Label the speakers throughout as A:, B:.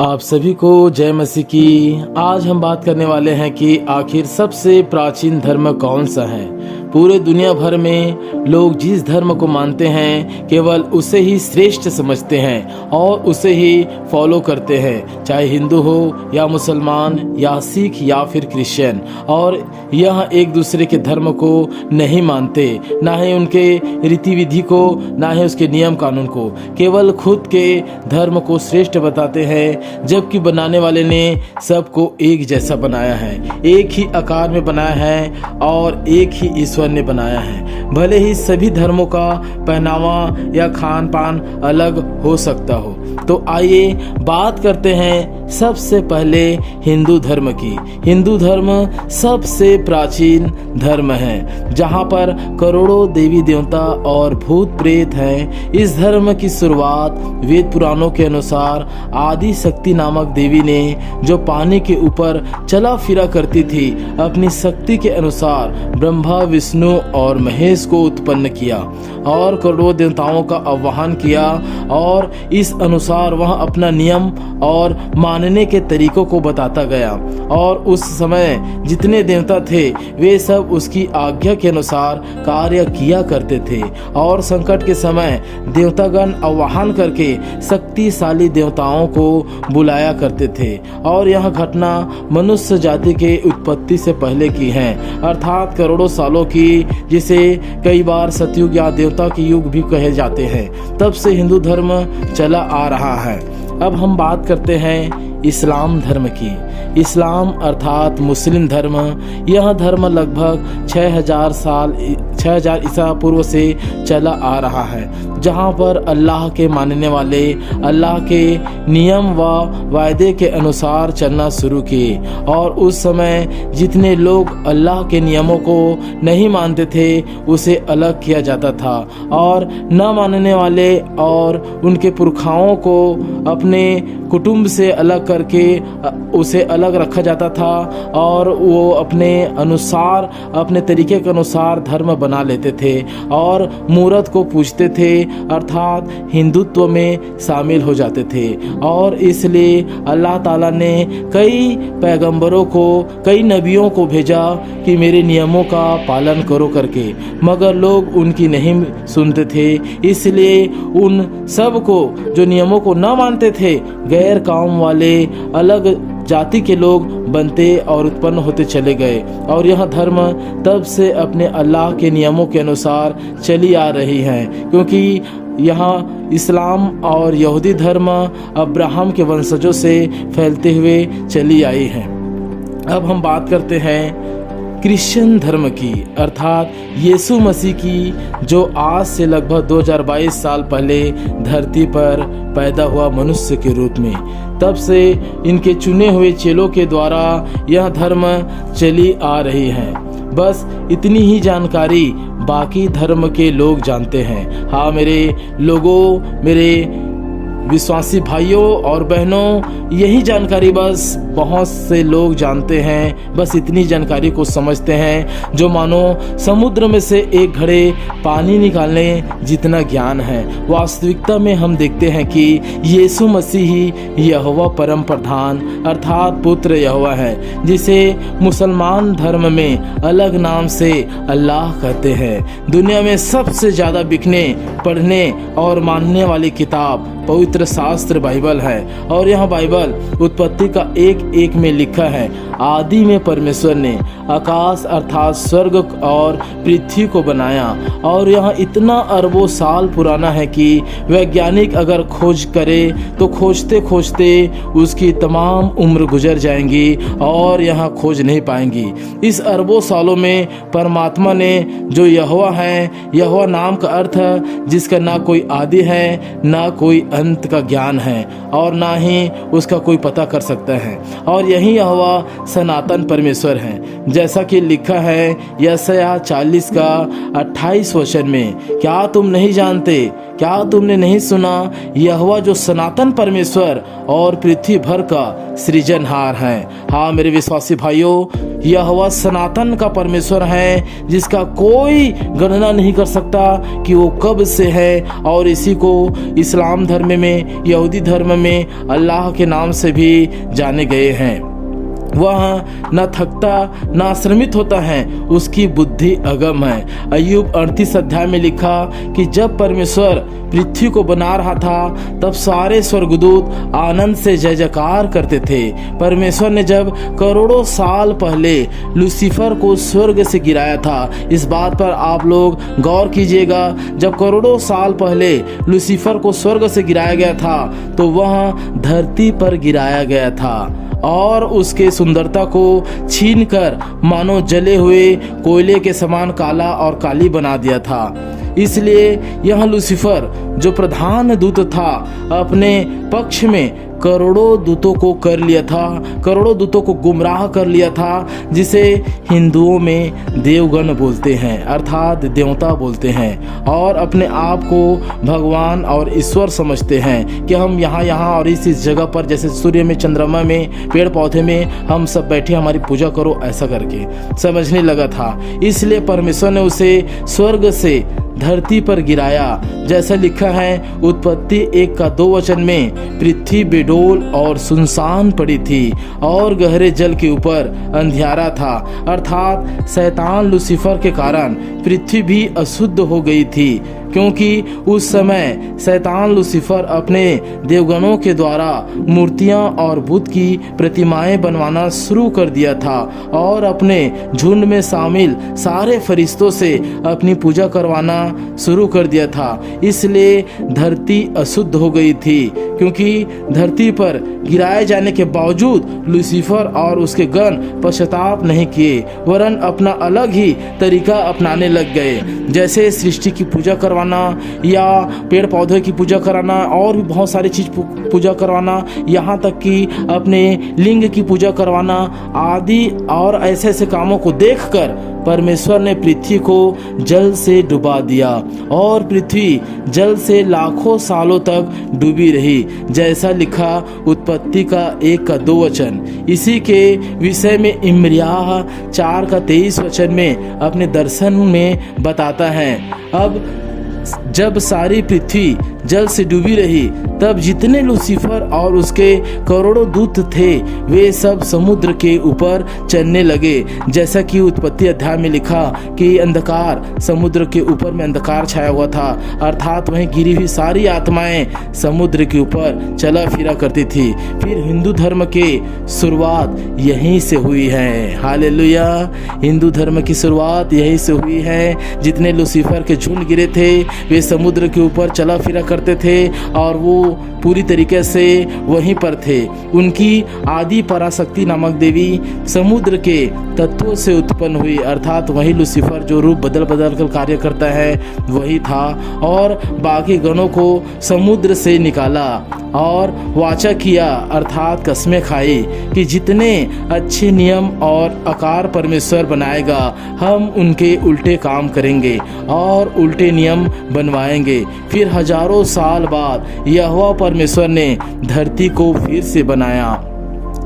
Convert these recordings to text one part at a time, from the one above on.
A: आप सभी को जय मसीह की। आज हम बात करने वाले हैं कि आखिर सबसे प्राचीन धर्म कौन सा है। पूरे दुनिया भर में लोग जिस धर्म को मानते हैं केवल उसे ही श्रेष्ठ समझते हैं और उसे ही फॉलो करते हैं, चाहे हिंदू हो या मुसलमान या सिख या फिर क्रिश्चियन। और यह एक दूसरे के धर्म को नहीं मानते, ना ही उनके रीति विधि को, ना ही उसके नियम कानून को, केवल खुद के धर्म को श्रेष्ठ बताते हैं, जबकि बनाने वाले ने सबको एक जैसा बनाया है, एक ही आकार में बनाया है और एक ही ईश्वर ने बनाया है। भले ही सभी धर्मों का पहनावा या खान पान अलग हो सकता हो। तो आइए बात करते हैं सबसे पहले हिंदू धर्म की। हिंदू धर्म सबसे प्राचीन धर्म है, जहाँ पर करोड़ों देवी देवता और भूत प्रेत हैं। इस धर्म की शुरुआत वेद पुराणों के अनुसार आदि शक्ति नामक देवी ने, जो पानी के ऊपर चला फिरा करती थी, अपनी शक्ति के अनुसार ब्रह्मा विष्णु और महेश को उत्पन्न किया और करोड़ों देवताओं का आह्वान किया और इस अनुसार वह अपना नियम और मानने के तरीकों को बताता गया। और उस समय जितने देवता थे वे सब उसकी आज्ञा के अनुसार कार्य किया करते थे और संकट के समय देवतागण आह्वान करके शक्तिशाली देवताओं को बुलाया करते थे। और यह घटना मनुष्य जाति के उत्पत्ति से पहले की है, अर्थात करोड़ों सालों की, जिसे कई बार सतयुग या देवता के युग भी कहे जाते हैं। तब से हिंदू धर्म चला आ रहा है। अब हम बात करते हैं इस्लाम धर्म की। इस्लाम अर्थात मुस्लिम धर्म, यह धर्म लगभग 6000 ईसा पूर्व से चला आ रहा है, जहाँ पर अल्लाह के मानने वाले अल्लाह के नियम व वायदे के अनुसार चलना शुरू किए। और उस समय जितने लोग अल्लाह के नियमों को नहीं मानते थे उसे अलग किया जाता था, और न मानने वाले और उनके पुरखाओं को अपने कुटुंब से अलग करके उसे अलग रखा जाता था और वो अपने अनुसार, अपने तरीके के अनुसार धर्म बना लेते थे और मूर्त को पूजते थे, अर्थात हिंदुत्व में शामिल हो जाते थे। और इसलिए अल्लाह ताला ने कई पैगंबरों को, कई नबियों को भेजा कि मेरे नियमों का पालन करो करके, मगर लोग उनकी नहीं सुनते थे। इसलिए उन सब को, जो नियमों को न मानते थे, गैर कौम वाले अलग जाति के लोग बनते और उत्पन्न होते चले गए। और यह धर्म तब से अपने अल्लाह के नियमों के अनुसार चली आ रही है, क्योंकि यहाँ इस्लाम और यहूदी धर्म अब्राहम के वंशजों से फैलते हुए चली आई है। अब हम बात करते हैं क्रिश्चियन धर्म की, अर्थात यीशु मसीह की, जो आज से लगभग 2022 साल पहले धरती पर पैदा हुआ मनुष्य के रूप में। तब से इनके चुने हुए चेलों के द्वारा यह धर्म चली आ रही है। बस इतनी ही जानकारी बाकी धर्म के लोग जानते हैं। हाँ मेरे लोगों, मेरे विश्वासी भाइयों और बहनों, यही जानकारी बस बहुत से लोग जानते हैं। बस इतनी जानकारी को समझते हैं जो मानो समुद्र में से एक घड़े पानी निकालने जितना ज्ञान है। वास्तविकता में हम देखते हैं कि यीशु मसीह ही यहोवा परम प्रधान अर्थात पुत्र यहोवा है, जिसे मुसलमान धर्म में अलग नाम से अल्लाह कहते हैं। दुनिया में सबसे ज़्यादा बिकने, पढ़ने और मानने वाली किताब पवित्र शास्त्र बाइबल है। और यह बाइबल उत्पत्ति का एक में लिखा है, आदि में परमेश्वर ने आकाश अर्थात स्वर्ग और पृथ्वी को बनाया। और यह इतना अरबों साल पुराना है कि वैज्ञानिक अगर खोज करे तो खोजते खोजते उसकी तमाम उम्र गुजर जाएंगी और यहाँ खोज नहीं पाएंगी। इस अरबों सालों में परमात्मा ने, जो यहोवा है, यहोवा नाम का अर्थ है जिसका ना कोई आदि है, ना कोई अंत का ज्ञान है और ना ही उसका कोई पता कर सकता है। और यही यहोवा सनातन परमेश्वर है, जैसा कि लिखा है यशायाह 40 का 28 वचन में, क्या तुम नहीं जानते क्या तुमने नहीं सुना, यहोवा जो सनातन परमेश्वर और पृथ्वी भर का सृजनहार है। हाँ मेरे विश्वासी भाइयों, यहोवा सनातन का परमेश्वर है जिसका कोई गणना नहीं कर सकता कि वो कब से है, और इसी को इस्लाम धर्म में, यहूदी धर्म में अल्लाह के नाम से भी जाने गए हैं। वह न थकता न श्रमित होता है, उसकी बुद्धि अगम है। अय्यूब 38 अध्याय में लिखा कि जब परमेश्वर पृथ्वी को बना रहा था तब सारे स्वर्गदूत आनंद से जय जयकार करते थे। परमेश्वर ने जब करोड़ों साल पहले लूसीफर को स्वर्ग से गिराया था, इस बात पर आप लोग गौर कीजिएगा, जब करोड़ों साल पहले लूसीफर को स्वर्ग से गिराया गया था तो वह धरती पर गिराया गया था और उसके सुंदरता को छीनकर मानो जले हुए कोयले के समान काला और काली बना दिया था। इसलिए यह लूसीफर जो प्रधान दूत था अपने पक्ष में करोड़ों दूतों को कर लिया था, करोड़ों दूतों को गुमराह कर लिया था, जिसे हिंदुओं में देवगण बोलते हैं अर्थात देवता बोलते हैं, और अपने आप को भगवान और ईश्वर समझते हैं कि हम यहाँ और इस जगह पर, जैसे सूर्य में, चंद्रमा में, पेड़ पौधे में हम सब बैठे हमारी पूजा करो, ऐसा करके समझने लगा था। इसलिए परमेश्वर ने उसे स्वर्ग से धरती पर गिराया। जैसा लिखा है उत्पत्ति 1:2 में, पृथ्वी बेडोल और सुनसान पड़ी थी और गहरे जल के ऊपर अंधियारा था, अर्थात शैतान लूसीफर के कारण पृथ्वी भी अशुद्ध हो गई थी, क्योंकि उस समय शैतान लूसीफर अपने देवगणों के द्वारा मूर्तियां और बुत की प्रतिमाएं बनवाना शुरू कर दिया था और अपने झुंड में शामिल सारे फरिश्तों से अपनी पूजा करवाना शुरू कर दिया था। इसलिए धरती अशुद्ध हो गई थी, क्योंकि धरती पर गिराए जाने के बावजूद लूसीफर और उसके गण पश्चाताप नहीं किए, वरन अपना अलग ही तरीका अपनाने लग गए, जैसे सृष्टि की पूजा करवाना या पेड़ पौधे की पूजा कराना और भी बहुत सारी चीज पूजा करवाना, यहाँ तक कि अपने लिंग की पूजा करवाना आदि, और ऐसे ऐसे कामों को देखकर परमेश्वर ने पृथ्वी को जल से डुबा दिया और पृथ्वी जल से लाखों सालों तक डूबी रही, जैसा लिखा उत्पत्ति का 1:2। इसी के विषय में इम्रियाह 4:23 में अपने दर्शन में बताता है। अब जब सारी पृथ्वी जल से डूबी रही तब जितने लूसीफर और उसके करोड़ों दूत थे वे सब समुद्र के ऊपर चलने लगे, जैसा कि उत्पत्ति अध्याय में लिखा कि अंधकार, समुद्र के ऊपर में अंधकार छाया हुआ था, अर्थात वहीं गिरी हुई सारी आत्माएं समुद्र के ऊपर चला फिरा करती थी। फिर हिंदू धर्म के शुरुआत यहीं से हुई है। हालेलुया, हिंदू धर्म की शुरुआत यहीं से हुई है। जितने लूसीफर के झुंड गिरे थे वे समुद्र के ऊपर चला फिरा करते थे और वो पूरी तरीके से वहीं पर थे। उनकी आदि पराशक्ति नामक देवी समुद्र के तत्वों से उत्पन्न हुई, अर्थात वही लूसीफर जो रूप बदल बदल कर कार्य करता है वही था, और बाकी गणों को समुद्र से निकाला और वाचा किया, अर्थात कसमें खाई कि जितने अच्छे नियम और आकार परमेश्वर बनाएगा हम उनके उल्टे काम करेंगे और उल्टे नियम बनवाएंगे। फिर हजारों साल बाद यहोवा परमेश्वर ने धरती को फिर से बनाया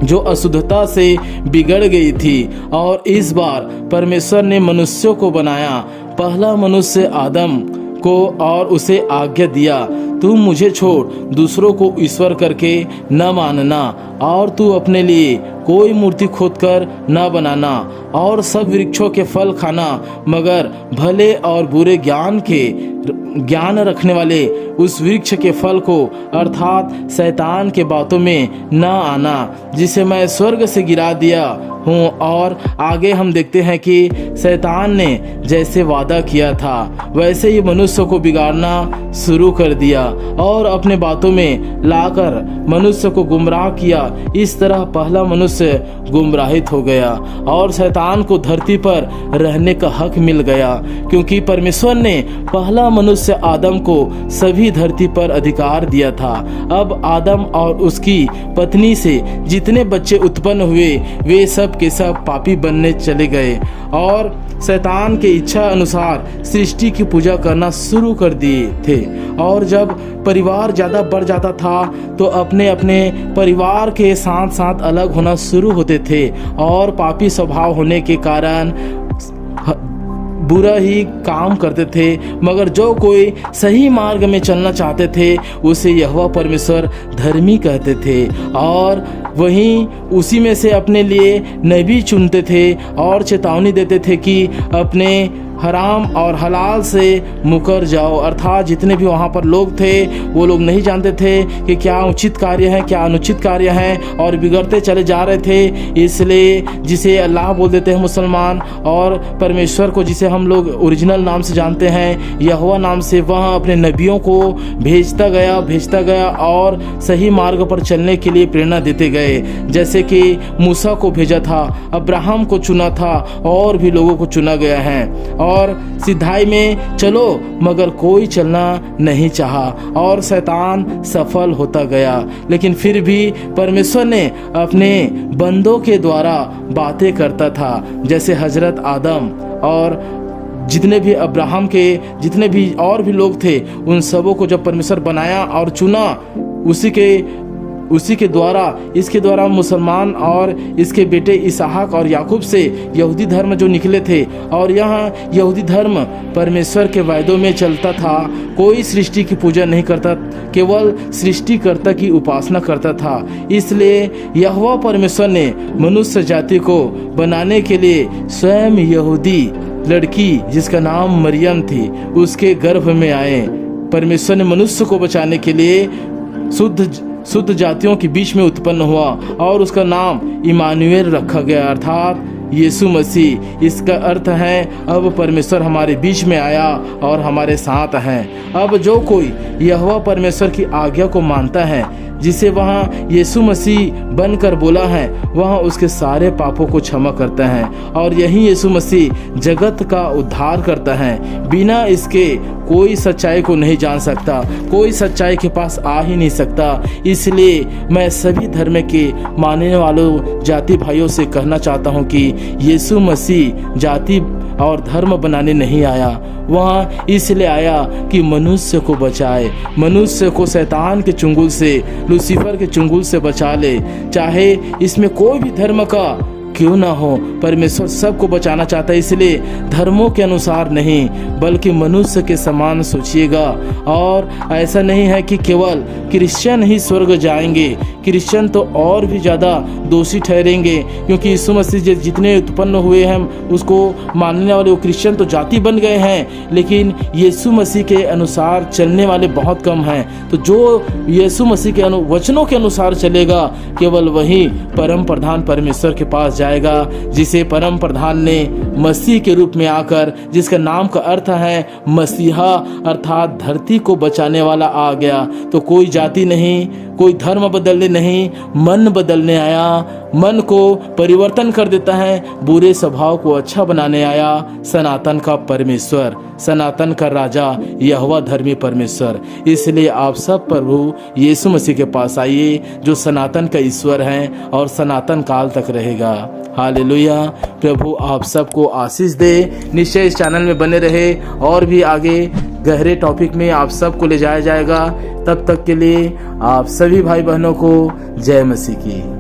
A: जो अशुद्धता से बिगड़ गई थी, और इस बार परमेश्वर ने मनुष्यों को बनाया। पहला मनुष्य आदम को और उसे आज्ञा दिया, तू मुझे छोड़ दूसरों को ईश्वर करके न मानना, और तू अपने लिए कोई मूर्ति खोदकर न बनाना, और सब वृक्षों के फल खाना, मगर भले और बुरे ज्ञान रखने वाले उस वृक्ष के फल को, अर्थात शैतान के बातों में न आना, जिसे मैं स्वर्ग से गिरा दिया हूँ। और आगे हम देखते हैं कि शैतान ने जैसे वादा किया था वैसे ही मनुष्य को बिगाड़ना शुरू कर दिया और अपने बातों में लाकर मनुष्य को गुमराह किया। इस तरह पहला मनुष्य मनुष्य गुमराहित हो गया और शैतान को धरती पर रहने का हक मिल गया, क्योंकि परमेश्वर ने पहला मनुष्य आदम को सभी धरती पर अधिकार दिया था। अब आदम और उसकी पत्नी से जितने बच्चे उत्पन्न हुए वे सब के सब पापी बनने चले गए और शैतान के इच्छा अनुसार सृष्टि की पूजा करना शुरू कर दिए थे। और जब परिवार ज़्यादा बढ़ जाता था तो अपने अपने परिवार के साथ साथ अलग होना शुरू होते थे और पापी स्वभाव होने के कारण बुरा ही काम करते थे। मगर जो कोई सही मार्ग में चलना चाहते थे उसे यहोवा परमेश्वर धर्मी कहते थे और वहीं उसी में से अपने लिए नबी चुनते थे और चेतावनी देते थे कि अपने हराम और हलाल से मुकर जाओ। अर्थात जितने भी वहाँ पर लोग थे वो लोग नहीं जानते थे कि क्या उचित कार्य है क्या अनुचित कार्य है और बिगड़ते चले जा रहे थे। इसलिए जिसे अल्लाह बोल देते हैं मुसलमान और परमेश्वर को जिसे हम लोग ओरिजिनल नाम से जानते हैं यहोवा नाम से, वह अपने नबियों को भेजता गया और सही मार्ग पर चलने के लिए प्रेरणा देते गए। जैसे कि मूसा को भेजा था, अब्राहम को चुना था और भी लोगों को चुना गया है और सिधाई में चलो, मगर कोई चलना नहीं चाहा और शैतान सफल होता गया। लेकिन फिर भी परमेश्वर ने अपने बंदों के द्वारा बातें करता था, जैसे हजरत आदम और जितने भी अब्राहम के जितने भी और भी लोग थे उन सबों को जब परमेश्वर बनाया और चुना उसी के द्वारा इसके द्वारा मुसलमान और इसके बेटे इसहाक और याकूब से यहूदी धर्म जो निकले थे। और यह यहूदी धर्म परमेश्वर के वायदों में चलता था, कोई सृष्टि की पूजा नहीं करता, केवल सृष्टिकर्ता की उपासना करता था। इसलिए यहोवा परमेश्वर ने मनुष्य जाति को बनाने के लिए स्वयं यहूदी लड़की जिसका नाम मरियम थी उसके गर्भ में आए। परमेश्वर ने मनुष्य को बचाने के लिए शुद्ध जातियों के बीच में उत्पन्न हुआ और उसका नाम इमानुएल रखा गया, अर्थात यीशु मसीह। इसका अर्थ है अब परमेश्वर हमारे बीच में आया और हमारे साथ हैं। अब जो कोई यहोवा परमेश्वर की आज्ञा को मानता है, जिसे वहाँ यीशु मसीह बनकर बोला है, वह उसके सारे पापों को क्षमा करता है और यही यीशु मसीह जगत का उद्धार करता है। बिना इसके कोई सच्चाई को नहीं जान सकता, कोई सच्चाई के पास आ ही नहीं सकता। इसलिए मैं सभी धर्म के मानने वालों जाति भाइयों से कहना चाहता हूँ कि यीशु मसीह जाति और धर्म बनाने नहीं आया, वह इसलिए आया कि मनुष्य को बचाए, मनुष्य को शैतान के चुंगल से, लूसीफर के चुंगल से बचा ले। चाहे इसमें कोई भी धर्म का क्यों ना हो, परमेश्वर सबको बचाना चाहता है। इसलिए धर्मों के अनुसार नहीं बल्कि मनुष्य के समान सोचिएगा। और ऐसा नहीं है कि केवल क्रिश्चियन ही स्वर्ग जाएंगे, क्रिश्चियन तो और भी ज़्यादा दोषी ठहरेंगे, क्योंकि यीशु मसीह जितने उत्पन्न हुए हैं उसको मानने वाले वो क्रिश्चियन तो जाति बन गए हैं, लेकिन यीशु मसीह के अनुसार चलने वाले बहुत कम हैं। तो जो यीशु मसीह के वचनों के अनुसार चलेगा केवल वही परम प्रधान परमेश्वर के पास जाएगा, जिसे परम प्रधान ने मसीह के रूप में आकर, जिसका नाम का अर्थ है मसीहा अर्थात धरती को बचाने वाला आ गया। तो कोई जाति नहीं, कोई धर्म बदलने नहीं, मन बदलने आया, मन को परिवर्तन कर देता है, बुरे स्वभाव को अच्छा बनाने आया सनातन का परमेश्वर, सनातन का राजा यहोवा धर्मी परमेश्वर। इसलिए आप सब प्रभु यीशु मसीह के पास आइए जो सनातन का ईश्वर है और सनातन काल तक रहेगा। हालेलुया। प्रभु आप सबको आशीष दे। निश्चय इस चैनल में बने रहे और भी आगे गहरे टॉपिक में आप सबको ले जाया जाएगा। तब तक के लिए आप सभी भाई बहनों को जय मसीह की।